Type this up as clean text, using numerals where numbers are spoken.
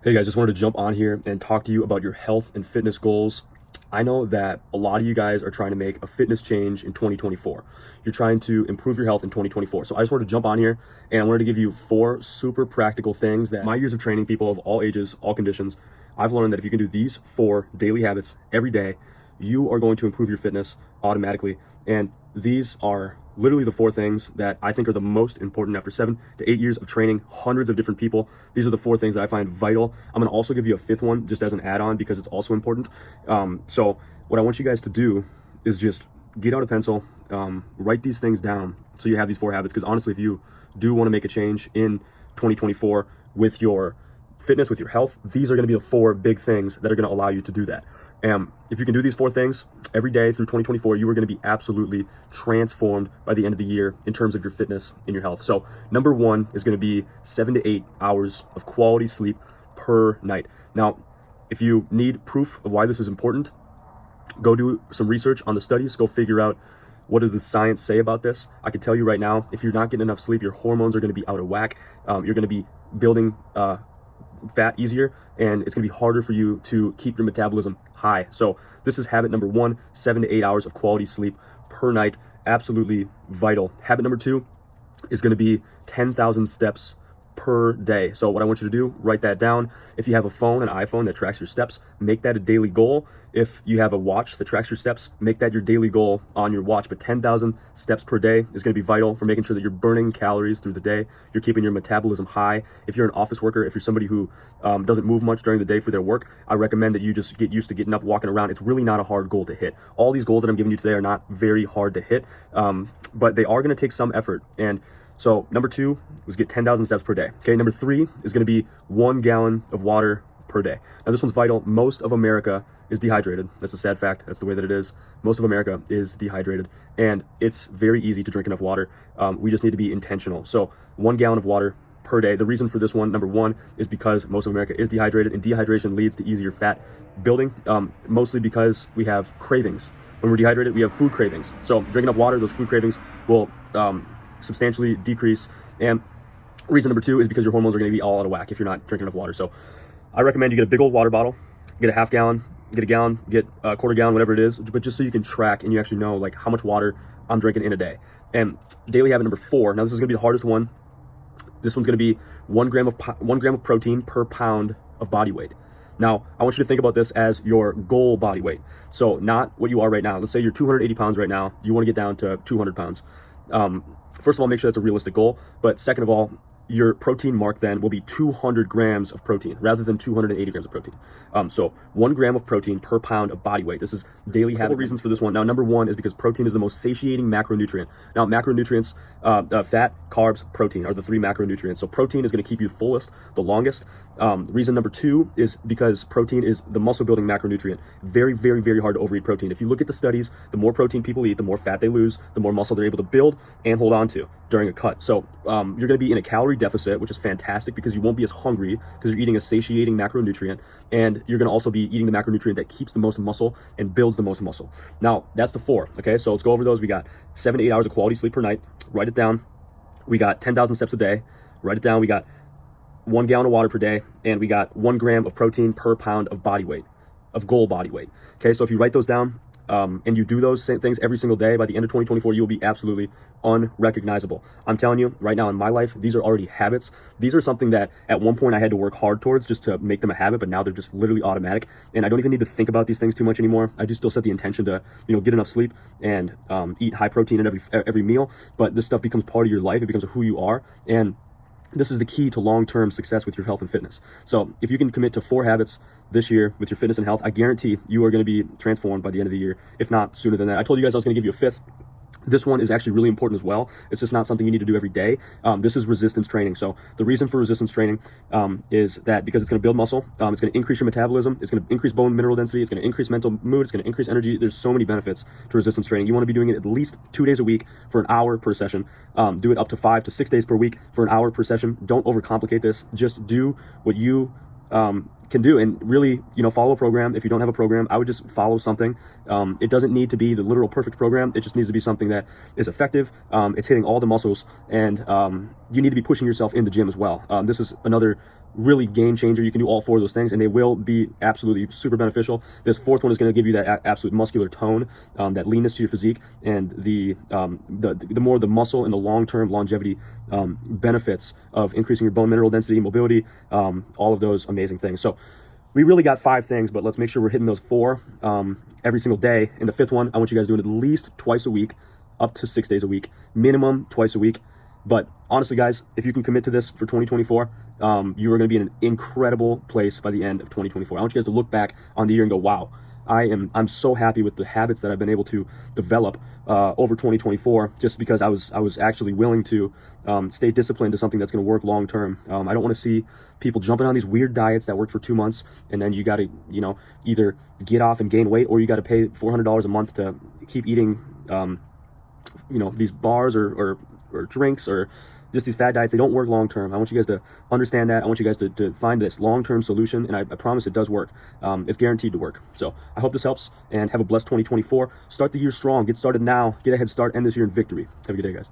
Hey guys, just wanted to jump on here and talk to you about your health and fitness goals. I know that a lot of you guys are trying to make a fitness change in 2024. You're trying to improve your health in 2024. So I just wanted to jump on here and I wanted to give you 4 super practical things that my years of training people of all ages, all conditions, I've learned that if you can do these 4 daily habits every day, you are going to improve your fitness automatically. And these are literally the 4 things that I think are the most important after 7 to 8 years of training hundreds of different people. These are the 4 things that I find vital. I'm going to also give you a 5th one just as an add-on because it's also important. So what I want you guys to do is just get out a pencil, write these things down so you have these 4 habits. Because honestly, if you do want to make a change in 2024 with your fitness, with your health, these are going to be the 4 big things that are going to allow you to do that. And if you can do these 4 things every day through 2024, you are going to be absolutely transformed by the end of the year in terms of your fitness and your health. So number 1 is going to be 7 to 8 hours of quality sleep per night. Now, if you need proof of why this is important, go do some research on the studies, go figure out what does the science say about this. I can tell you right now, if you're not getting enough sleep, your hormones are going to be out of whack. You're going to be building fat easier, and it's going to be harder for you to keep your metabolism high. So this is habit number 1, 7 to 8 hours of quality sleep per night. Absolutely vital. Habit number 2 is going to be 10,000 steps per day. So what I want you to do, write that down. If you have a phone, an iPhone that tracks your steps, make that a daily goal. If you have a watch that tracks your steps, make that your daily goal on your watch. But 10,000 steps per day is going to be vital for making sure that you're burning calories through the day. You're keeping your metabolism high. If you're an office worker, if you're somebody who doesn't move much during the day for their work, I recommend that you just get used to getting up, walking around. It's really not a hard goal to hit. All these goals that I'm giving you today are not very hard to hit, but they are going to take some effort. And so number 2 was get 10,000 steps per day. Okay, number 3 is going to be 1 gallon of water per day. Now this one's vital. Most of America is dehydrated. That's a sad fact. That's the way that it is. Most of America is dehydrated, and it's very easy to drink enough water. We just need to be intentional. So 1 gallon of water per day. The reason for this one, number 1, is because most of America is dehydrated, and dehydration leads to easier fat building, mostly because we have cravings. When we're dehydrated, we have food cravings. So drinking enough water, those food cravings will substantially decrease. And reason number 2 is because your hormones are going to be all out of whack if you're not drinking enough water. So I recommend you get a big old water bottle, get a half gallon, get a gallon, get a quarter gallon, whatever it is, but just so you can track and you actually know like how much water I'm drinking in a day. And daily habit number 4, now this is going to be the hardest one. This one's going to be 1 gram of protein per pound of body weight. Now, I want you to think about this as your goal body weight. So not what you are right now. Let's say you're 280 pounds right now. You want to get down to 200 pounds. First of all, make sure that's a realistic goal. But second of all, your protein mark then will be 200 grams of protein rather than 280 grams of protein. So 1 gram of protein per pound of body weight. This is daily habit. Reasons for this one. Now, number 1 is because protein is the most satiating macronutrient. Now, macronutrients, fat, carbs, protein are the 3 macronutrients. So protein is going to keep you fullest, the longest. Reason number 2 is because protein is the muscle building macronutrient. Very, very, very hard to overeat protein. If you look at the studies, the more protein people eat, the more fat they lose, the more muscle they're able to build and hold on to during a cut. So you're going to be in a calorie deficit, which is fantastic because you won't be as hungry because you're eating a satiating macronutrient, and you're going to also be eating the macronutrient that keeps the most muscle and builds the most muscle. Now, that's the 4. Okay, so let's go over those. We got 7 to 8 hours of quality sleep per night. Write it down. We got 10,000 steps a day. Write it down. We got 1 gallon of water per day, and we got 1 gram of protein per pound of body weight, of goal body weight. Okay, so if you write those down, and you do those same things every single day, by the end of 2024, you'll be absolutely unrecognizable. I'm telling you right now in my life, these are already habits. These are something that at one point I had to work hard towards just to make them a habit, but now they're just literally automatic. And I don't even need to think about these things too much anymore. I just still set the intention to, get enough sleep and eat high protein in every meal. But this stuff becomes part of your life. It becomes who you are. And this is the key to long-term success with your health and fitness. So if you can commit to 4 habits this year with your fitness and health, I guarantee you are going to be transformed by the end of the year, if not sooner than that. I told you guys I was going to give you a 5th. This one is actually really important as well. It's just not something you need to do every day. This is resistance training. So the reason for resistance training is that because it's going to build muscle, it's going to increase your metabolism, it's going to increase bone mineral density, it's going to increase mental mood, it's going to increase energy. There's so many benefits to resistance training. You want to be doing it at least 2 days a week for an hour per session. Do it up to 5 to 6 days per week for an hour per session. Don't overcomplicate this. Just do what you can do, and really, follow a program. If you don't have a program, I would just follow something. It doesn't need to be the literal perfect program. It just needs to be something that is effective. It's hitting all the muscles, and you need to be pushing yourself in the gym as well. This is another really game changer. You can do all 4 of those things, and they will be absolutely super beneficial. This 4th one is going to give you that absolute muscular tone, that leanness to your physique, and the more the muscle and the long-term longevity benefits of increasing your bone mineral density, mobility, all of those amazing things. So we really got 5 things, but let's make sure we're hitting those 4 every single day. And the 5th one, I want you guys doing at least twice a week, up to 6 days a week, minimum twice a week. But honestly, guys, if you can commit to this for 2024, you are going to be in an incredible place by the end of 2024. I want you guys to look back on the year and go, wow, I'm so happy with the habits that I've been able to develop over 2024, just because I was actually willing to stay disciplined to something that's going to work long term. I don't want to see people jumping on these weird diets that work for 2 months, and then you got to, either get off and gain weight, or you got to pay $400 a month to keep eating, these bars or drinks or just these fad diets. They don't work long term. I want you guys to understand that. I want you guys to find this long-term solution, and I promise it does work. It's guaranteed to work. So I hope this helps, and have a blessed 2024. Start the year strong. Get started now. Get a head start. End this year in victory. Have a good day, guys.